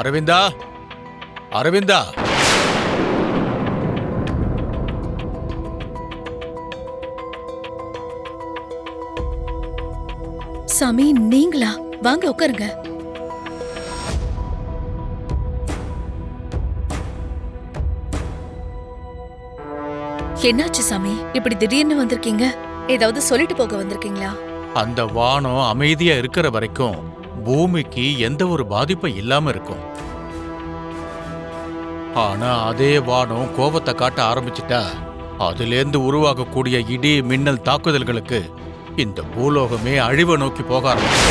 அரவிந்தா, அரவிந்தா. சாமி, நீங்களா? வாங்க உட்காருங்க. என்னாச்சு சாமி, இப்படி திடீர்னு வந்திருக்கீங்க? ஏதாவது சொல்லிட்டு போக வந்திருக்கீங்களா? அந்த வானம் அமைதியா இருக்கிற வரைக்கும் பூமிக்கு எந்த ஒரு பாதிப்பும் இல்லாம இருக்கும். ஆனா அதே வானம் கோபத்தை காட்ட ஆரம்பிச்சிட்டா அதிலேந்து உருவாகக்கூடிய இடி மின்னல் தாக்குதல்களுக்கு இந்த பூலோகமே அழிவை நோக்கி போக ஆரம்பிச்சு.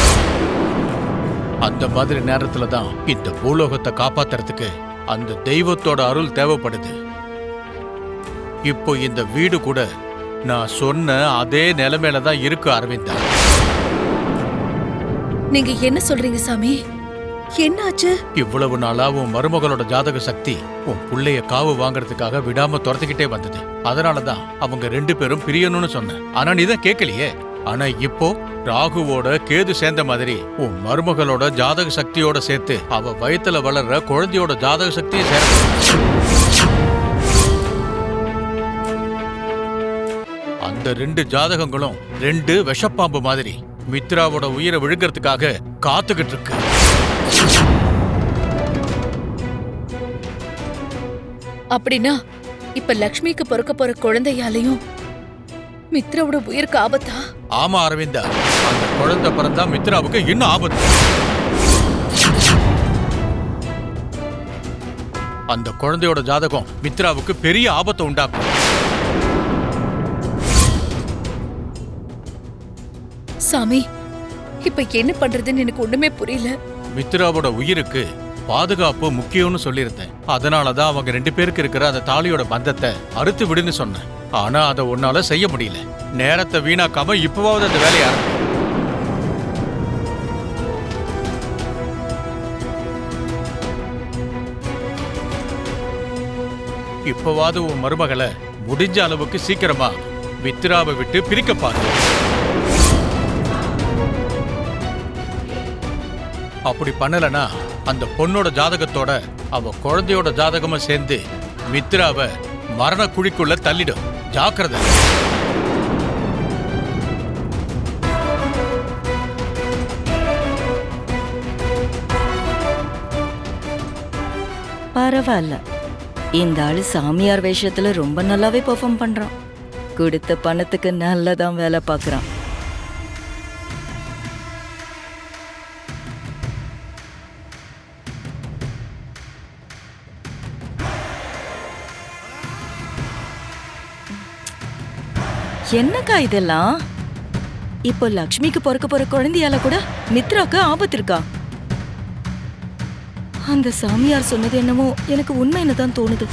அந்த மாதிரி நேரத்துல தான் இந்த பூலோகத்தை காப்பாத்துறதுக்கு அந்த தெய்வத்தோட அருள் தேவைப்படுது. இப்போ இந்த வீடு கூட நான் சொன்ன அதே நிலைமையில தான் இருக்கு அரவிந்தா. நீங்க என்ன சொல்றீங்க சாமி? என்னாச்சு? இவ்வளவு நாளா உன் மருமகளோட ஜாதக சக்தி உன் புள்ளைய காவு வாங்கறதுக்காக விடாம துரத்துக்கிட்டே வந்தது. அதனாலதான் அவங்க 2 பேரும் பிரியணும்னு சொன்னேன். ஆனா நீதான் கேட்கலையே. ஆனா இப்போ ராகுவோட கேது சேர்ந்த மாதிரி உன் மருமகளோட ஜாதக சக்தியோட சேர்த்து அவ வயித்துல வளர்ற குழந்தையோட ஜாதக சக்தியை சேர்க்க அந்த 2 ஜாதகங்களும் 2 விஷப்பாம்பு மாதிரி மித்ராவோட உயிரை விழுங்கிறதுக்காக காத்துக்கிட்டு இருக்கு. அப்படின்னா இப்ப லக்ஷ்மிக்கு பிறக்க போற குழந்தையாலையும் மித்ராவோட உயிருக்கு ஆபத்தா? ஆமா அரவிந்தா, அந்த குழந்தை பிறந்தா மித்ராவுக்கு இன்னும் ஆபத்து. அந்த குழந்தையோட ஜாதகம் மித்ராவுக்கு பெரிய ஆபத்தை உண்டாக்கும். சாமி, இப்ப என்ன பண்றதுன்னு எனக்கு ஒண்ணுமே புரியல. மித்ராவோட உயிருக்கு பாதுகாப்பு முக்கியம்னு சொல்லியிருந்தேன். அதனாலதான் அவங்க 2 பேருக்கு இருக்கிற அந்த தாலியோட பந்தத்தை அறுத்து விடுன்னு சொன்னேன். ஆனா அதை உன்னால செய்ய முடியல. நேரத்தை வீணாக்காம இப்பவாவது அந்த வேலையை ஆரம்பி. இப்பவாவது உன் மருமகளை முடிஞ்ச அளவுக்கு சீக்கிரமா மித்ராவை விட்டு பிரிக்க பாரு. அப்படி பண்ணலனா அந்த பொண்ணோட ஜாதகத்தோட அவ குழந்தையோட ஜாதகமா சேர்ந்து மித்ராவை மரண குழிக்குள்ள தள்ளிடும். ஜாக்கிரதை. பரவாயில்ல, இந்த ஆளு சாமியார் வேஷத்துல ரொம்ப நல்லாவே பெர்ஃபார்ம் பண்றான். கொடுத்த பணத்துக்கு நல்லதான் வேலை பார்க்கறான். என்னக்கா இதெல்லாம்? இப்போ லக்ஷ்மிக்கு பிறக்க போற குழந்தையால கூட மித்ராக்கு ஆபத்து இருக்கா? அந்த சாமியார் சொன்னது என்னமோ எனக்கு உண்மைன்னு தான் தோணுது.